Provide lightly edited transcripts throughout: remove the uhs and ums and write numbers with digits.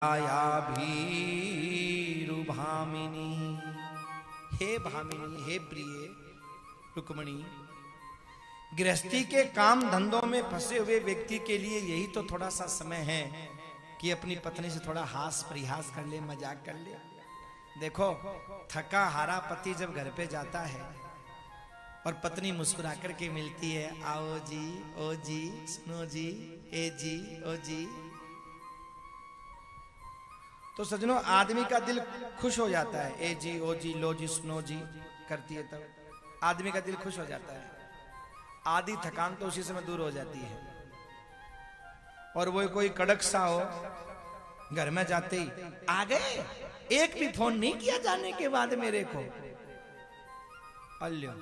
आया भीरुभामिनी। हे भामिनी, हे प्रिय रुक्मणी, गृहस्थी के काम धंधों में फंसे हुए व्यक्ति के लिए यही तो थोड़ा सा समय है कि अपनी पत्नी से थोड़ा हास परिहास कर ले, मजाक कर ले। देखो, थका हारा पति जब घर पे जाता है और पत्नी मुस्कुरा करके मिलती है, आओ जी, ओ जी, सुनो जी, ए जी, ओ जी, तो सजनों आदमी का दिल खुश हो जाता है। ए जी, ओ जी, लो जी, सुनो जी करती है तब आदमी का दिल खुश हो जाता है। आधी थकान तो उसी समय दूर हो जाती है। और वो कोई कड़क सा हो, घर में जाते ही आ गए, एक भी फोन नहीं किया जाने के बाद मेरे को, अल्यो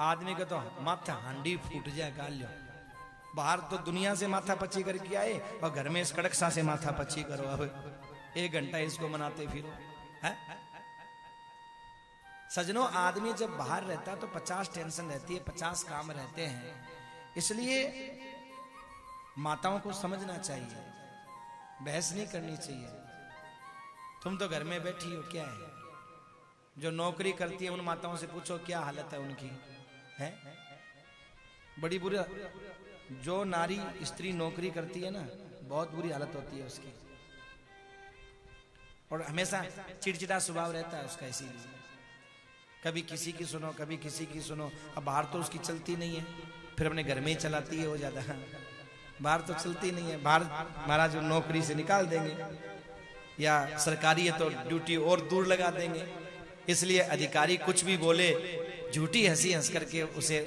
आदमी का तो माथा हांडी फूट जाएगा। अल्यो बाहर तो दुनिया से माथा पच्ची करके आए और घर में इस कड़क सा से माथा पच्ची करो। अब 1 घंटा इसको मनाते फिरो है? सजनों, आदमी जब बाहर रहता है तो 50 टेंशन रहती है, 50 काम रहते हैं। इसलिए माताओं को समझना चाहिए, बहस नहीं करनी चाहिए। तुम तो घर में बैठी हो, क्या है? जो नौकरी करती है उन माताओं से पूछो क्या हालत है उनकी, है बड़ी बुरी। जो नारी स्त्री नौकरी करती है ना, बहुत बुरी हालत होती है उसकी, और हमेशा चिड़चिड़ा स्वभाव रहता है उसका। इसीलिए कभी किसी की सुनो, कभी किसी की सुनो। अब बाहर तो उसकी चलती नहीं है, फिर अपने घर में ही चलाती है वो ज्यादा। बाहर तो चलती नहीं है, बाहर महाराज नौकरी से निकाल देंगे, या सरकारी है तो ड्यूटी और दूर लगा देंगे। इसलिए अधिकारी कुछ भी बोले, झूठी हंसी हंस करके उसे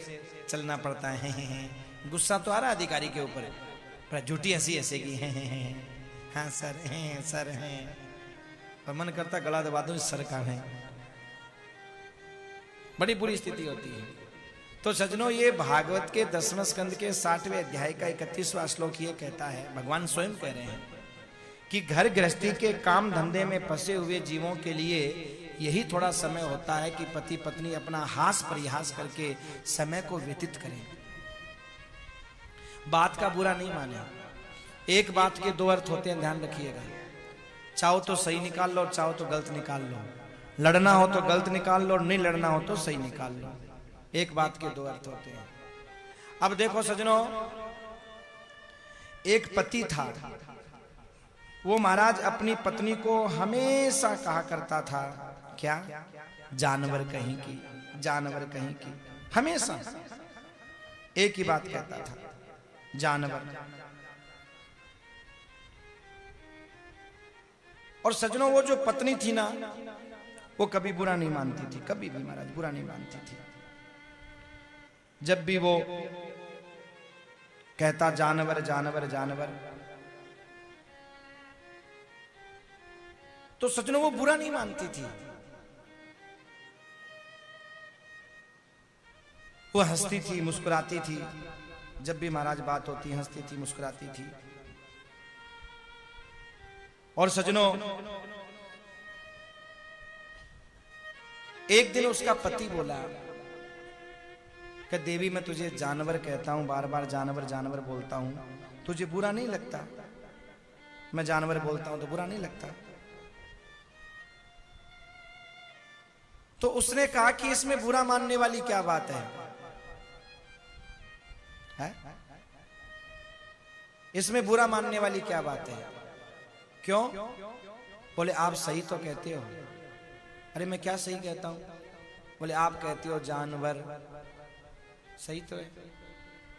चलना पड़ता है। गुस्सा तो आ रहा है अधिकारी के ऊपर, पर झूठी हंसी हंसेगी, हाँ सर हैं, सर हैं, और मन करता गला दबा दूं इस सर का है। बड़ी बुरी स्थिति होती है। तो सजनों, ये भागवत के 10वें स्कंद के 60वें अध्याय का 31वां श्लोक ये कहता है, भगवान स्वयं कह रहे हैं कि घर गृहस्थी के काम धंधे में फंसे हुए जीवों के लिए यही थोड़ा समय होता है कि पति पत्नी अपना हास परिहास करके समय को व्यतीत करें। बात का बुरा नहीं माने। एक बात के 2 अर्थ होते हैं, ध्यान रखिएगा। चाहो तो सही निकाल लो, चाहो तो गलत निकाल लो। लड़ना हो तो गलत निकाल लो, नहीं लड़ना हो तो सही निकाल लो। एक बात के 2 अर्थ होते हैं। अब देखो सजनों, एक पति था, वो महाराज अपनी पत्नी को हमेशा कहा करता था, क्या? जानवर कहीं की, जानवर कहीं की। हमेशा एक ही बात कहता था, जानवर। और सजनों, वो जो पत्नी थी ना, वो कभी बुरा नहीं मानती थी, कभी भी महाराज बुरा नहीं मानती थी। जब भी वो कहता जानवर जानवर जानवर, तो सजनों वो बुरा नहीं मानती थी। वो हंसती थी, मुस्कुराती थी। जब भी महाराज बात होती, हंसती थी, मुस्कुराती थी। और सजनों, एक दिन उसका पति बोला कि देवी, मैं तुझे जानवर कहता हूं, बार बार जानवर जानवर बोलता हूं, तुझे बुरा नहीं लगता? मैं जानवर बोलता हूं तो बुरा नहीं लगता? तो उसने कहा कि इसमें बुरा मानने वाली क्या बात है? इसमें बुरा मानने वाली क्या बात है? क्यों? बोले आप सही तो कहते हो। अरे मैं क्या सही कहता हूं? बोले आप कहते हो जानवर, सही तो है।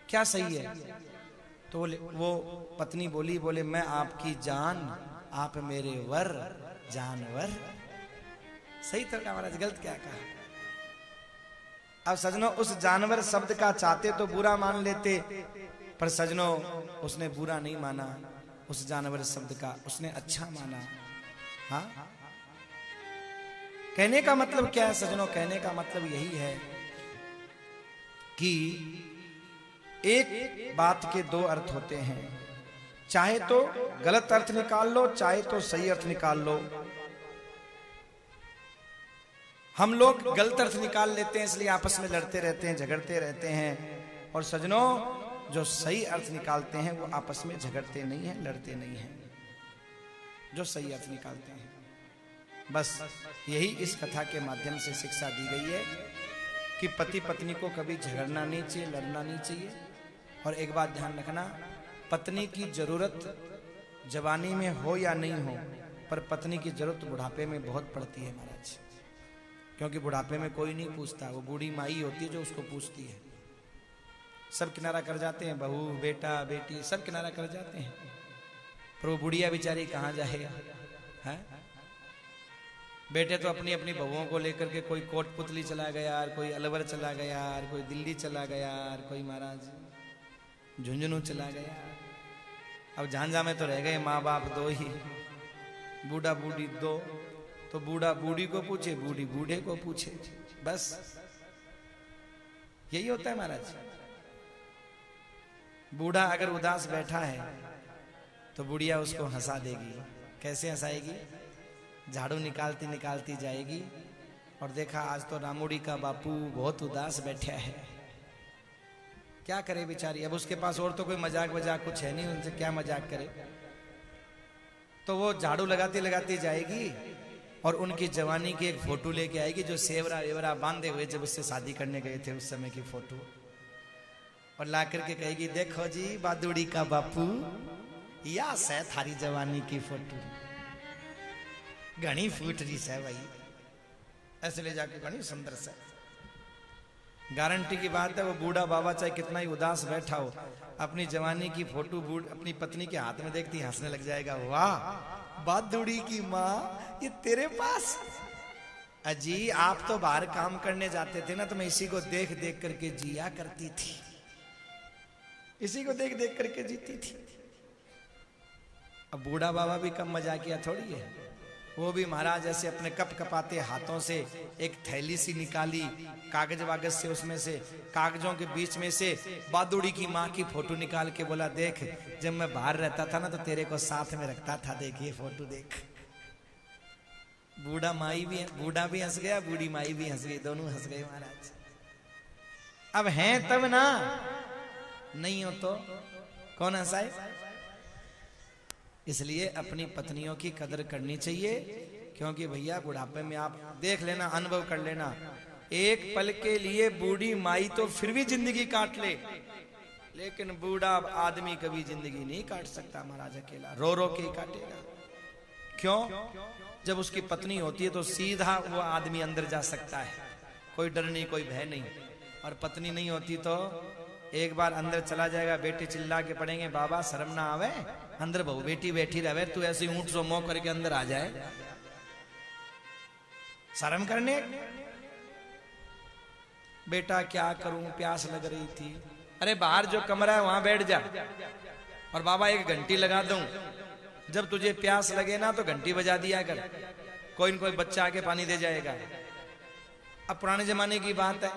क्या सही है? तो बोले, वो पत्नी बोली, बोले मैं आपकी जान, आप मेरे वर, जानवर। सही तो क्या महाराज, गलत क्या कहा? अब सजनों, उस जानवर शब्द का चाहते तो बुरा मान लेते, पर सजनों उसने बुरा नहीं माना। उस जानवर शब्द का उसने अच्छा माना। हाँ, कहने का मतलब क्या है सजनों? कहने का मतलब यही है कि एक बात के 2 अर्थ होते हैं। चाहे तो गलत अर्थ निकाल लो, चाहे तो सही अर्थ निकाल लो। हम लोग गलत अर्थ निकाल लेते हैं, इसलिए आपस में लड़ते रहते हैं, झगड़ते रहते हैं। और सजनों, जो सही अर्थ निकालते हैं वो आपस में झगड़ते नहीं हैं, लड़ते नहीं हैं। जो सही अर्थ निकालते हैं। बस यही इस कथा के माध्यम से शिक्षा दी गई है कि पति पत्नी को कभी झगड़ना नहीं चाहिए, लड़ना नहीं चाहिए। और एक बात ध्यान रखना, पत्नी की जरूरत जवानी में हो या नहीं हो, पर पत्नी की जरूरत बुढ़ापे में बहुत पड़ती है महाराज। क्योंकि बुढ़ापे में कोई नहीं पूछता, वो बूढ़ी माई होती है जो उसको पूछती है। सब किनारा कर जाते हैं, बहू बेटा बेटी सब किनारा कर जाते हैं, पर वो बुढ़िया बेचारी कहाँ जाएगा है? बेटे तो अपनी अपनी बहुओं को लेकर के कोई कोटपुतली चला गया, कोई अलवर चला गया, कोई दिल्ली चला गया, कोई महाराज झुंझुनू चला गया। अब झांझा में तो रह गए माँ बाप दो ही, बूढ़ा बूढ़ी दो, तो बूढ़ा बूढ़ी को पूछे, बूढ़ी बूढ़े को पूछे, बस यही होता है महाराज। बूढ़ा अगर उदास बैठा है तो बुढ़िया उसको हंसा देगी। कैसे हंसाएगी? झाड़ू निकालती निकालती जाएगी और देखा आज तो रामुड़ी का बापू बहुत उदास बैठा है, क्या करे बेचारी। अब उसके पास और तो कोई मजाक वजाक कुछ है नहीं, उनसे क्या मजाक करे। तो वो झाड़ू लगाती लगाती जाएगी और उनकी जवानी की एक फोटो लेके आएगी, जो सेवरा वेवरा बांधे हुए जब उससे शादी करने गए थे उस समय की फोटो, और ला करके कहेगी देखो जी बादुड़ी का बापू, या से थारी जवानी की फोटो घनी फूट रही है भाई, ऐसे ले जाके घनी सुंदर से। गारंटी की बात है, वो बूढ़ा बाबा चाहे कितना ही उदास बैठा हो, अपनी जवानी की फोटो अपनी पत्नी के हाथ में देखती हंसने लग जाएगा। वाह बादुड़ी की माँ, ये तेरे पास। अजी आप तो बाहर काम करने जाते थे ना, तो मैं इसी को देख देख करके जिया करती थी, इसी को देख देख करके जीती थी। अब बूढ़ा बाबा भी कम मजाकिया थोड़ी है, वो भी महाराज ऐसे अपने कप कपाते हाथों से एक थैली सी निकाली कागज वागज से, उसमें से कागजों के बीच में से बादुड़ी की माँ की फोटो निकाल के बोला देख, जब मैं बाहर रहता था ना तो तेरे को साथ में रखता था, देख ये फोटो देख। बूढ़ा भी हंस गया, बूढ़ी माई भी हंस गई, दोनों हंस गए महाराज। अब हैं तब ना, नहीं हो तो कौन हंसाए। इसलिए अपनी पत्नियों की कदर करनी चाहिए, क्योंकि भैया बुढ़ापे में आप देख लेना, अनुभव कर लेना, एक पल के लिए बूढ़ी माई तो फिर भी जिंदगी काट ले, लेकिन बूढ़ा आदमी कभी जिंदगी नहीं काट सकता महाराज, अकेला रो रो के ही काटेगा। क्यों? जब उसकी पत्नी होती है तो सीधा वो आदमी अंदर जा सकता है, कोई डर नहीं कोई भय नहीं। और पत्नी नहीं होती तो एक बार अंदर चला जाएगा, बेटे चिल्ला के पड़ेंगे बाबा शर्म ना आवे, अंदर बहू बेटी बैठी रहे, तू ऐसे ऊंट सो मोह करके अंदर आ जाए शर्म करने। बेटा क्या करूं, प्यास लग रही थी, अरे बाहर जो कमरा है वहां बैठ जा, और बाबा एक घंटी लगा दूं, जब तुझे प्यास लगे ना तो घंटी बजा दिया कर, कोई न कोई बच्चा आके पानी दे जाएगा। अब पुराने जमाने की बात है,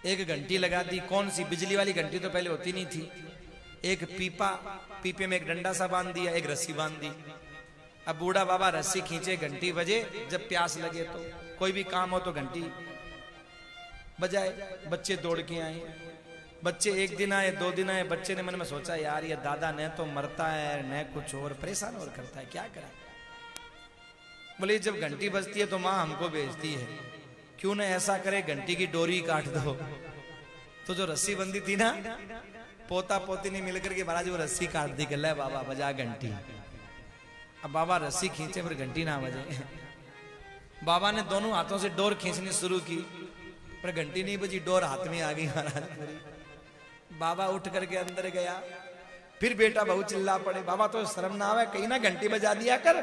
एक घंटी लगा दी, कौन सी बिजली वाली घंटी तो पहले होती नहीं थी, एक पीपे में एक डंडा सा बांध दिया, एक रस्सी बांध दी। अब बूढ़ा बाबा रस्सी खींचे, घंटी बजे, जब प्यास लगे तो कोई भी काम हो तो घंटी बजाए। बच्चे दौड़ के आए, बच्चे एक दिन आए, 2 दिन आए, बच्चे ने मन में सोचा यार ये दादा न तो मरता है न कुछ और परेशान और करता है, क्या करा। बोले जब घंटी बजती है तो माँ हमको भेजती है, क्यों न ऐसा करे घंटी की डोरी काट दो। तो जो रस्सी बंदी थी ना, पोता पोती ने मिलकर के महाराज वो रस्सी काट दी, ले बाबा बजा घंटी। अब बाबा रस्सी खींचे पर घंटी ना बजे। बाबा ने दोनों हाथों से डोर खींचनी शुरू की, पर घंटी नहीं बजी, डोर हाथ में आ गई महाराज। बाबा उठ करके अंदर गया, फिर बेटा बहू चिल्ला पड़े, बाबा तो शर्म ना आवे, कहीं ना घंटी बजा दिया कर।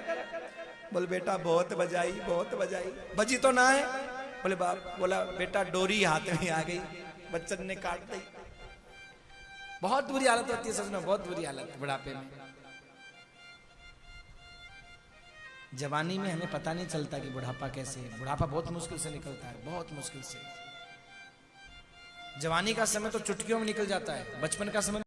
बोल बेटा बहुत बजाई बहुत बजाई, बजी तो ना है। बोले बाप, बोला बेटा डोरी हाथ में आ गई, बच्चन ने काट दी। बहुत बुरी हालत होती है सच में, बहुत बुरी हालत बुढ़ापे में। जवानी में हमें पता नहीं चलता कि बुढ़ापा कैसे है, बुढ़ापा बहुत मुश्किल से निकलता है, बहुत मुश्किल से। जवानी का समय तो चुटकियों में निकल जाता है, बचपन का समय